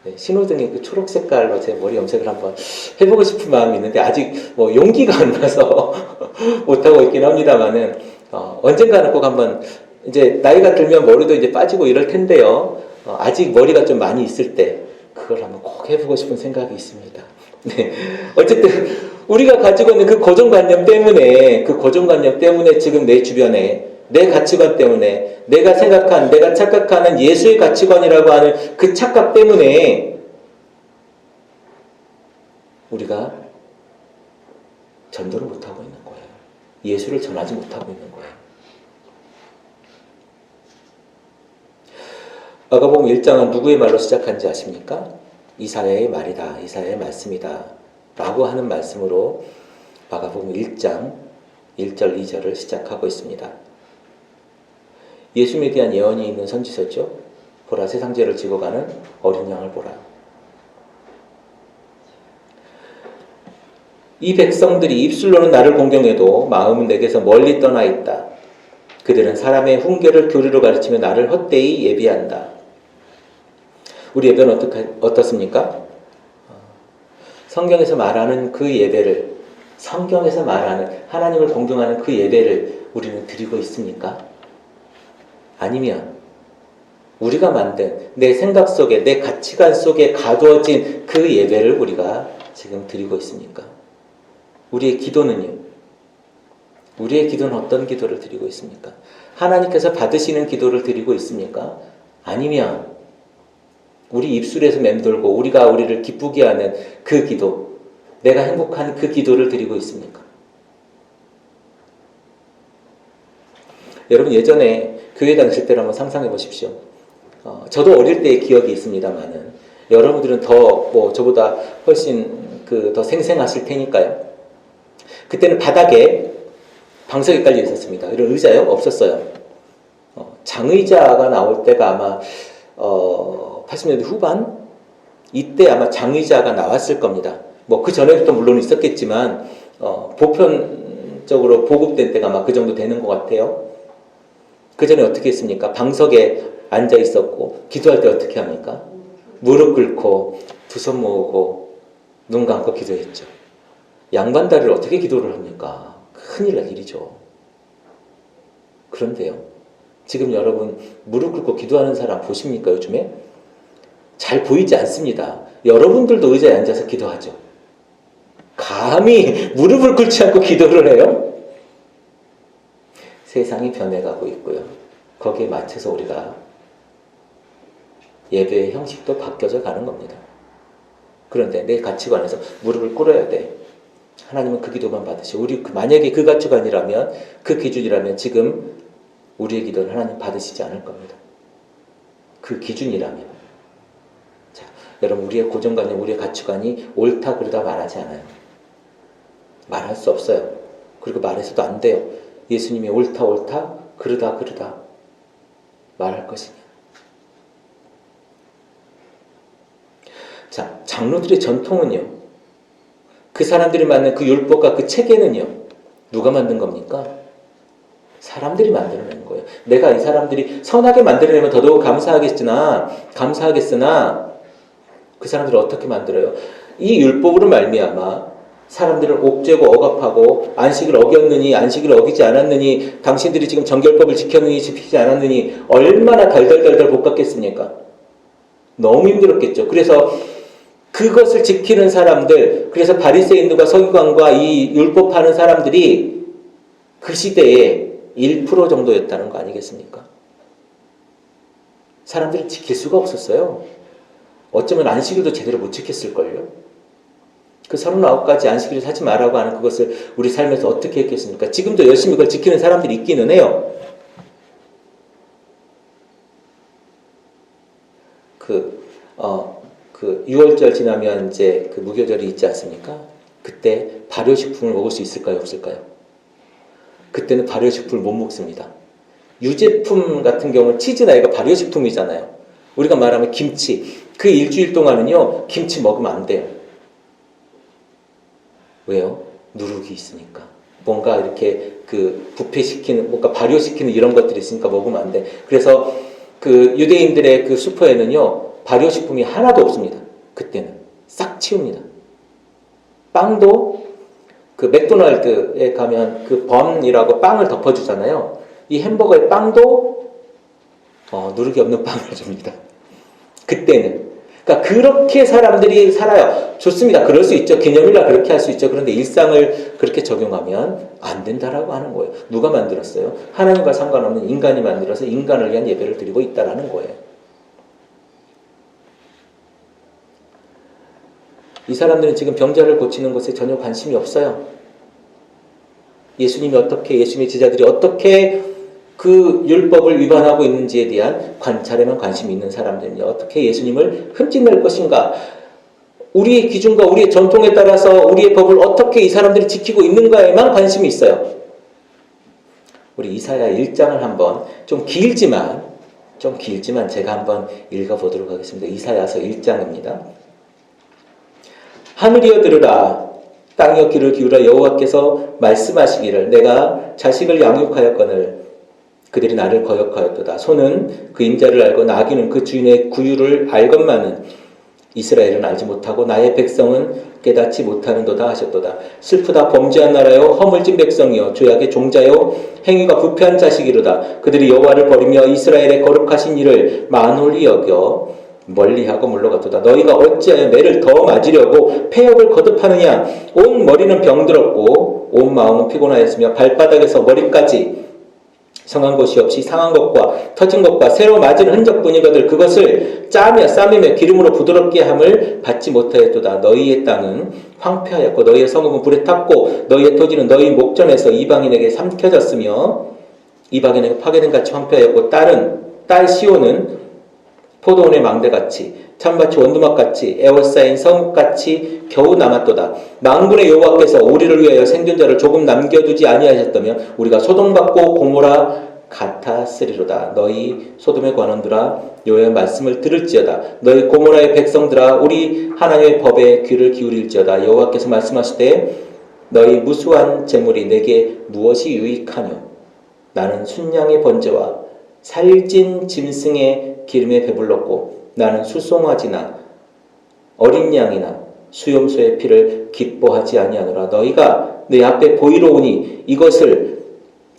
네, 신호등의 그 초록 색깔로 제 머리 염색을 한번 해보고 싶은 마음이 있는데 아직 용기가 안 나서 못하고 있긴 합니다만은 언젠가는 꼭 한번 이제 나이가 들면 머리도 이제 빠지고 이럴 텐데요. 아직 머리가 좀 많이 있을 때 그걸 한번 꼭 해보고 싶은 생각이 있습니다. 네. 어쨌든 우리가 가지고 있는 그 고정관념 때문에 지금 내 주변에 내 가치관 때문에 내가 착각하는 예수의 가치관이라고 하는 그 착각 때문에 우리가 전도를 못하고 있는 거예요. 예수를 전하지 못하고 있는 거예요. 마가복음 1장은 누구의 말로 시작하는지 아십니까? 이사야의 말이다. 이사야의 말씀이다. 라고 하는 말씀으로 마가복음 1장 1절 2절을 시작하고 있습니다. 예수님에 대한 예언이 있는 선지서죠. 보라 세상 죄를 지고 가는 어린 양을 보라. 이 백성들이 입술로는 나를 공경해도 마음은 내게서 멀리 떠나 있다. 그들은 사람의 훈계를 교리로 가르치며 나를 헛되이 예비한다. 우리 예배는 어떻습니까? 성경에서 말하는 그 예배를, 성경에서 말하는 하나님을 공경하는 그 예배를 우리는 드리고 있습니까? 아니면 우리가 만든 내 생각 속에, 내 가치관 속에 가두어진 그 예배를 우리가 지금 드리고 있습니까? 우리의 기도는요? 우리의 기도는 어떤 기도를 드리고 있습니까? 하나님께서 받으시는 기도를 드리고 있습니까? 아니면 우리 입술에서 맴돌고 우리를 기쁘게 하는 그 기도, 내가 행복한 그 기도를 드리고 있습니까? 여러분 예전에 교회 다니실 때를 한번 상상해 보십시오. 저도 어릴 때의 기억이 있습니다만은 여러분들은 더 저보다 훨씬 더 생생하실 테니까요. 그때는 바닥에 방석이 깔려 있었습니다. 이런 의자요? 없었어요. 장의자가 나올 때가 아마 80년대 후반? 이때 아마 장의자가 나왔을 겁니다. 그 전에도 물론 있었겠지만 보편적으로 보급된 때가 아마 그 정도 되는 것 같아요. 그 전에 어떻게 했습니까? 방석에 앉아 있었고 기도할 때 어떻게 합니까? 무릎 꿇고 두 손 모으고 눈 감고 기도했죠. 양반다리를 어떻게 기도를 합니까? 큰일 날 일이죠. 그런데요, 지금 여러분 무릎 꿇고 기도하는 사람 보십니까? 요즘에? 잘 보이지 않습니다. 여러분들도 의자에 앉아서 기도하죠. 감히 무릎을 꿇지 않고 기도를 해요? 세상이 변해가고 있고요. 거기에 맞춰서 우리가 예배의 형식도 바뀌어져 가는 겁니다. 그런데 내 가치관에서 무릎을 꿇어야 돼. 하나님은 그 기도만 받으시고 만약에 그 가치관이라면, 그 기준이라면 지금 우리의 기도를 하나님 받으시지 않을 겁니다. 그 기준이라면. 자, 여러분 우리의 고정관념, 우리의 가치관이 옳다 그르다 말하지 않아요. 말할 수 없어요. 그리고 말해서도 안 돼요. 예수님이 옳다 그르다 말할 것이냐. 자, 장로들의 전통은요, 그 사람들이 만든 그 율법과 그 체계는요, 누가 만든 겁니까? 사람들이 만들어낸 거예요. 내가 이 사람들이 선하게 만들어내면 더더욱 감사하겠으나 그 사람들을 어떻게 만들어요? 이 율법으로 말미암아 사람들을 옥죄고 억압하고 안식을 어겼느니 안식을 어기지 않았느니 당신들이 지금 정결법을 지켰느니 지키지 않았느니 얼마나 달달달달 볶았겠습니까? 너무 힘들었겠죠. 그래서 그것을 지키는 사람들, 그래서 바리새인들과 서기관과 이 율법하는 사람들이 그 시대에 1% 정도였다는 거 아니겠습니까? 사람들이 지킬 수가 없었어요. 어쩌면 안식일도 제대로 못 지켰을걸요. 그 39가지 안식일을 하지 말라고 하는 그것을 우리 삶에서 어떻게 했겠습니까? 지금도 열심히 그걸 지키는 사람들이 있기는 해요. 그 6월절 지나면 이제 그 무교절이 있지 않습니까? 그때 발효식품을 먹을 수 있을까요? 없을까요? 그때는 발효식품을 못 먹습니다. 유제품 같은 경우는 치즈나 이거 발효식품이잖아요. 우리가 말하면 김치. 그 일주일 동안은요, 김치 먹으면 안 돼요. 왜요? 누룩이 있으니까. 뭔가 이렇게 그 부패시키는, 뭔가 발효시키는 이런 것들이 있으니까 먹으면 안 돼. 그래서 그 유대인들의 그 슈퍼에는요, 발효식품이 하나도 없습니다. 그때는. 싹 치웁니다. 빵도 그 맥도날드에 가면 그 번이라고 빵을 덮어주잖아요. 이 햄버거의 빵도 누룩이 없는 빵을 줍니다. 그때는. 그러니까 그렇게 사람들이 살아요. 좋습니다. 그럴 수 있죠. 기념일날 그렇게 할 수 있죠. 그런데 일상을 그렇게 적용하면 안 된다라고 하는 거예요. 누가 만들었어요? 하나님과 상관없는 인간이 만들어서 인간을 위한 예배를 드리고 있다라는 거예요. 이 사람들은 지금 병자를 고치는 것에 전혀 관심이 없어요. 예수님의 제자들이 어떻게 그 율법을 위반하고 있는지에 대한 관찰에만 관심이 있는 사람들입니다. 어떻게 예수님을 흠집낼 것인가? 우리의 기준과 우리의 전통에 따라서 우리의 법을 어떻게 이 사람들이 지키고 있는가에만 관심이 있어요. 우리 이사야 1장을 한번 좀 길지만 제가 한번 읽어보도록 하겠습니다. 이사야서 1장입니다. 하늘이여 들으라, 땅이여 귀를 기울여 여호와께서 말씀하시기를 내가 자식을 양육하였거늘 그들이 나를 거역하였도다. 소는 그 임자를 알고 나귀는 그 주인의 구유를 알건만은 이스라엘은 알지 못하고 나의 백성은 깨닫지 못하는도다 하셨도다. 슬프다 범죄한 나라요 허물진 백성이요 죄악의 종자요 행위가 부패한 자식이로다. 그들이 여호와를 버리며 이스라엘의 거룩하신 이를 만홀히 여겨 멀리하고 물러갔도다. 너희가 어찌하여 매를 더 맞으려고 폐역을 거듭하느냐. 온 머리는 병들었고 온 마음은 피곤하였으며 발바닥에서 머리까지 성한 곳이 없이 상한 것과 터진 것과 새로 맞은 흔적뿐이거들 그것을 싸매며 기름으로 부드럽게 함을 받지 못하였도다. 너희의 땅은 황폐하였고 너희의 성읍은 불에 탔고 너희의 토지는 너희 목전에서 이방인에게 삼켜졌으며 이방인에게 파괴된 같이 황폐하였고 딸 시온은 포도원의 망대같이 찬밭이 원두막같이 에워싸인 성읍같이 겨우 남았도다. 만군의 여호와께서 우리를 위하여 생존자를 조금 남겨두지 아니하셨다면 우리가 소돔같고 고모라 같았으리로다. 너희 소돔의 관원들아 여호와의 말씀을 들을지어다. 너희 고모라의 백성들아 우리 하나님의 법에 귀를 기울일지어다. 여호와께서 말씀하시되 너희 무수한 재물이 내게 무엇이 유익하뇨. 나는 순양의 번제와 살찐 짐승의 기름에 배불렀고 나는 수송아지나 어린 양이나 수염소의 피를 기뻐하지 아니하노라. 너희가 내 앞에 보이러 오니 이것을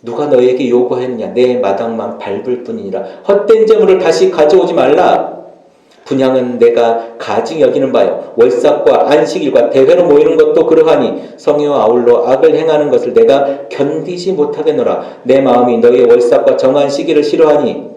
누가 너희에게 요구하였느냐. 내 마당만 밟을 뿐이니라. 헛된 재물을 다시 가져오지 말라. 분향은 내가 가증 여기는 바요. 월삭과 안식일과 대회로 모이는 것도 그러하니 성의와 아울러 악을 행하는 것을 내가 견디지 못하겠노라. 내 마음이 너희의 월삭과 정한 시기를 싫어하니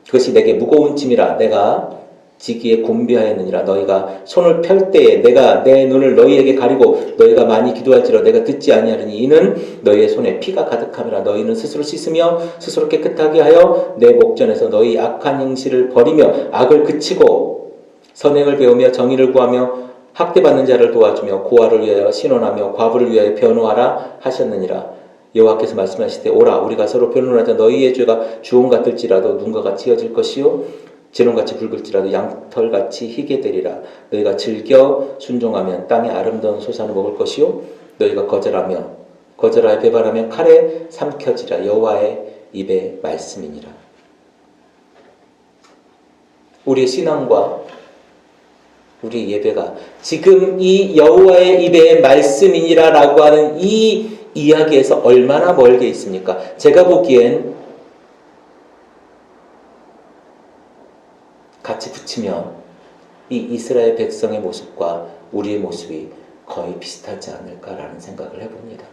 그것이 내게 무거운 짐이라. 내가 지기에 곤비하였느니라. 너희가 손을 펼 때에 내가 내 눈을 너희에게 가리고 너희가 많이 기도할지라 내가 듣지 아니하리니 이는 너희의 손에 피가 가득함이라. 너희는 스스로 씻으며 스스로 깨끗하게 하여 내 목전에서 너희 악한 행실을 버리며 악을 그치고 선행을 배우며 정의를 구하며 학대받는 자를 도와주며 고아를 위하여 신원하며 과부를 위하여 변호하라 하셨느니라. 여호와께서 말씀하시되 오라 우리가 서로 변론하자. 너희의 죄가 주홍 같을지라도 눈과 같이 휘어질 것이요 진홍같이 붉을지라도 양털같이 희게 되리라. 너희가 즐겨 순종하면 땅의 아름다운 소산을 먹을 것이요 너희가 거절하여 배발하면 칼에 삼켜지라. 여호와의 입의 말씀이니라. 우리의 신앙과 우리 예배가 지금 이 여호와의 입의 말씀이니라 라고 하는 이 이야기에서 얼마나 멀게 있습니까? 제가 보기엔 같이 붙이면 이 이스라엘 백성의 모습과 우리의 모습이 거의 비슷하지 않을까라는 생각을 해봅니다.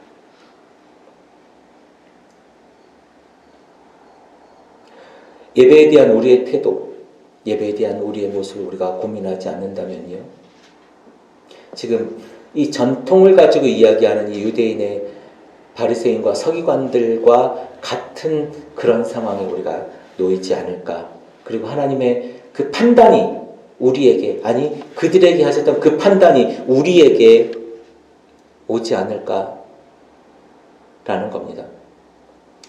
예배에 대한 우리의 태도, 예배에 대한 우리의 모습을 우리가 고민하지 않는다면요. 지금 이 전통을 가지고 이야기하는 이 유대인의 바리새인과 서기관들과 같은 그런 상황에 우리가 놓이지 않을까. 그리고 하나님의 그 판단이 우리에게, 아니 그들에게 하셨던 그 판단이 우리에게 오지 않을까라는 겁니다.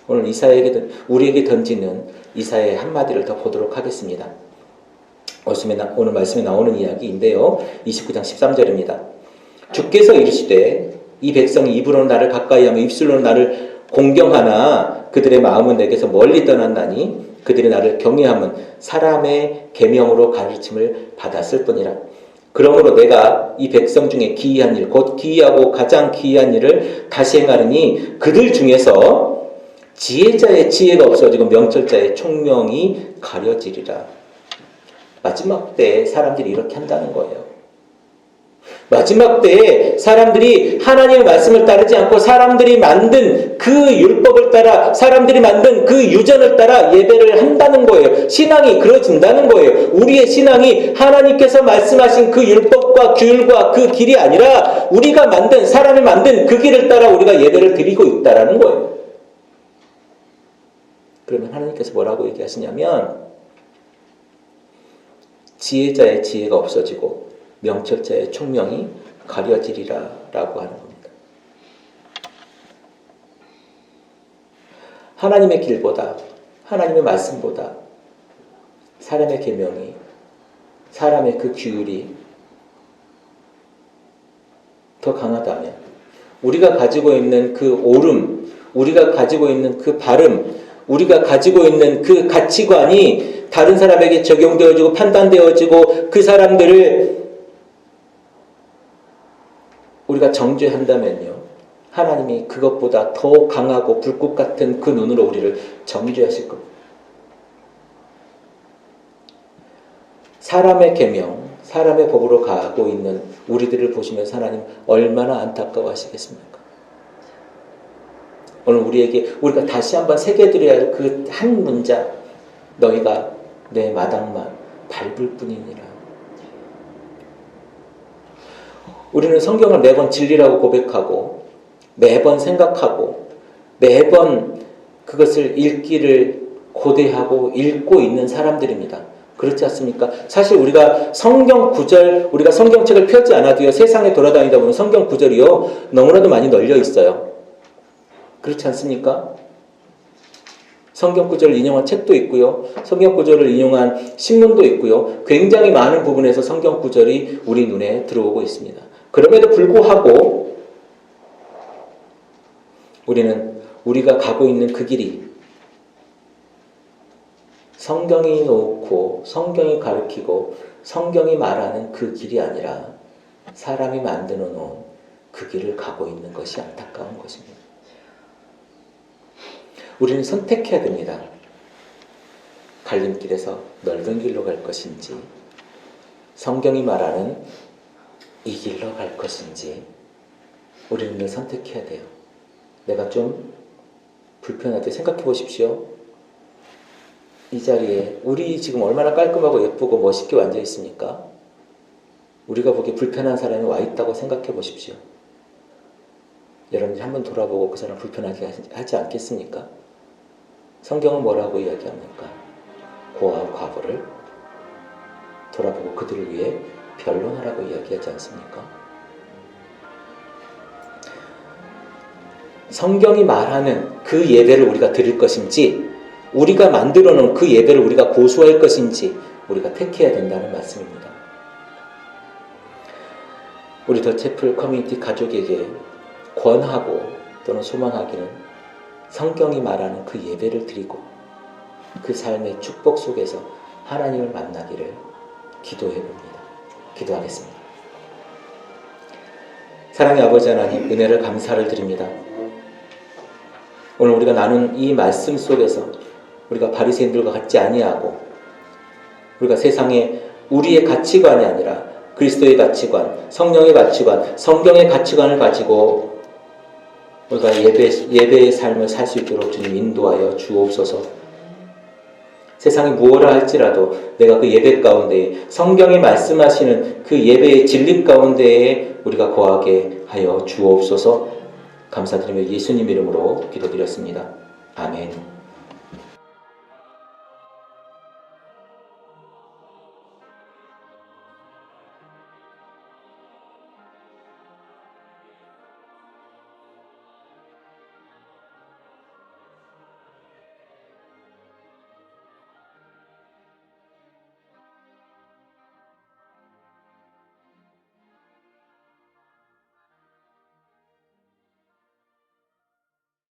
오늘 이사야에게, 우리에게 던지는 이사야의 한마디를 더 보도록 하겠습니다. 오늘 말씀에 나오는 이야기인데요. 29장 13절입니다. 주께서 이르시되 이 백성이 입으로는 나를 가까이하며 입술로는 나를 공경하나 그들의 마음은 내게서 멀리 떠났나니 그들이 나를 경외함은 사람의 계명으로 가르침을 받았을 뿐이라. 그러므로 내가 이 백성 중에 기이한 일, 곧 기이하고 가장 기이한 일을 다시 행하느니 그들 중에서 지혜자의 지혜가 없어지고 명철자의 총명이 가려지리라. 마지막 때에 사람들이 이렇게 한다는 거예요. 마지막 때에 사람들이 하나님의 말씀을 따르지 않고 사람들이 만든 그 율법을 따라, 사람들이 만든 그 유전을 따라 예배를 한다는 거예요. 신앙이 그러진다는 거예요. 우리의 신앙이 하나님께서 말씀하신 그 율법과 규율과 그 길이 아니라 우리가 만든, 사람이 만든 그 길을 따라 우리가 예배를 드리고 있다는 거예요. 그러면 하나님께서 뭐라고 얘기하시냐면 지혜자의 지혜가 없어지고 명철자의 총명이 가려지리라 라고 하는 겁니다. 하나님의 길보다, 하나님의 말씀보다 사람의 계명이, 사람의 그 규율이 더 강하다면, 우리가 가지고 있는 그 옳음, 우리가 가지고 있는 그 바름, 우리가 가지고 있는 그 가치관이 다른 사람에게 적용되어지고 판단되어지고 그 사람들을 우리가 정죄한다면요, 하나님이 그것보다 더 강하고 불꽃 같은 그 눈으로 우리를 정죄하실 겁니다. 사람의 계명, 사람의 법으로 가고 있는 우리들을 보시면서 하나님 얼마나 안타까워하시겠습니까? 오늘 우리가 다시 한번 새겨드려야 할 그 한 문장, 너희가 내 마당만 밟을 뿐이니라. 우리는 성경을 매번 진리라고 고백하고 매번 생각하고 매번 그것을 읽기를 고대하고 읽고 있는 사람들입니다. 그렇지 않습니까? 사실 우리가 성경 구절, 우리가 성경책을 펴지 않아도요, 세상에 돌아다니다 보면 성경 구절이요 너무나도 많이 널려 있어요. 그렇지 않습니까? 성경 구절을 인용한 책도 있고요, 성경 구절을 인용한 신문도 있고요, 굉장히 많은 부분에서 성경 구절이 우리 눈에 들어오고 있습니다. 그럼에도 불구하고 우리는 우리가 가고 있는 그 길이 성경이 놓고 성경이 가르치고 성경이 말하는 그 길이 아니라 사람이 만들어 놓은 그 길을 가고 있는 것이 안타까운 것입니다. 우리는 선택해야 됩니다. 갈림길에서 넓은 길로 갈 것인지, 성경이 말하는 이 길로 갈 것인지 우리는 늘 선택해야 돼요. 내가 좀 불편하게 생각해 보십시오. 이 자리에 우리 지금 얼마나 깔끔하고 예쁘고 멋있게 앉아 있습니까? 우리가 보기에 불편한 사람이 와 있다고 생각해 보십시오. 여러분이 한번 돌아보고 그 사람 불편하게 하지 않겠습니까? 성경은 뭐라고 이야기합니까? 고아와 과부를 돌아보고 그들을 위해 변론하라고 이야기하지 않습니까? 성경이 말하는 그 예배를 우리가 드릴 것인지, 우리가 만들어 놓은 그 예배를 우리가 고수할 것인지 우리가 택해야 된다는 말씀입니다. 우리 더 채플 커뮤니티 가족에게 권하고 또는 소망하기는 성경이 말하는 그 예배를 드리고 그 삶의 축복 속에서 하나님을 만나기를 기도해 봅니다. 기도하겠습니다. 사랑의 아버지 하나님, 은혜를 감사를 드립니다. 오늘 우리가 나눈 이 말씀 속에서 우리가 바리새인들과 같지 아니하고 우리가 세상에 우리의 가치관이 아니라 그리스도의 가치관, 성령의 가치관, 성경의 가치관을 가지고 우리가 예배의 삶을 살 수 있도록 주님 인도하여 주옵소서. 세상이 무엇라 할지라도 내가 그 예배 가운데 성경이 말씀하시는 그 예배의 진리 가운데에 우리가 거하게 하여 주옵소서. 감사드리며 예수님 이름으로 기도드렸습니다. 아멘.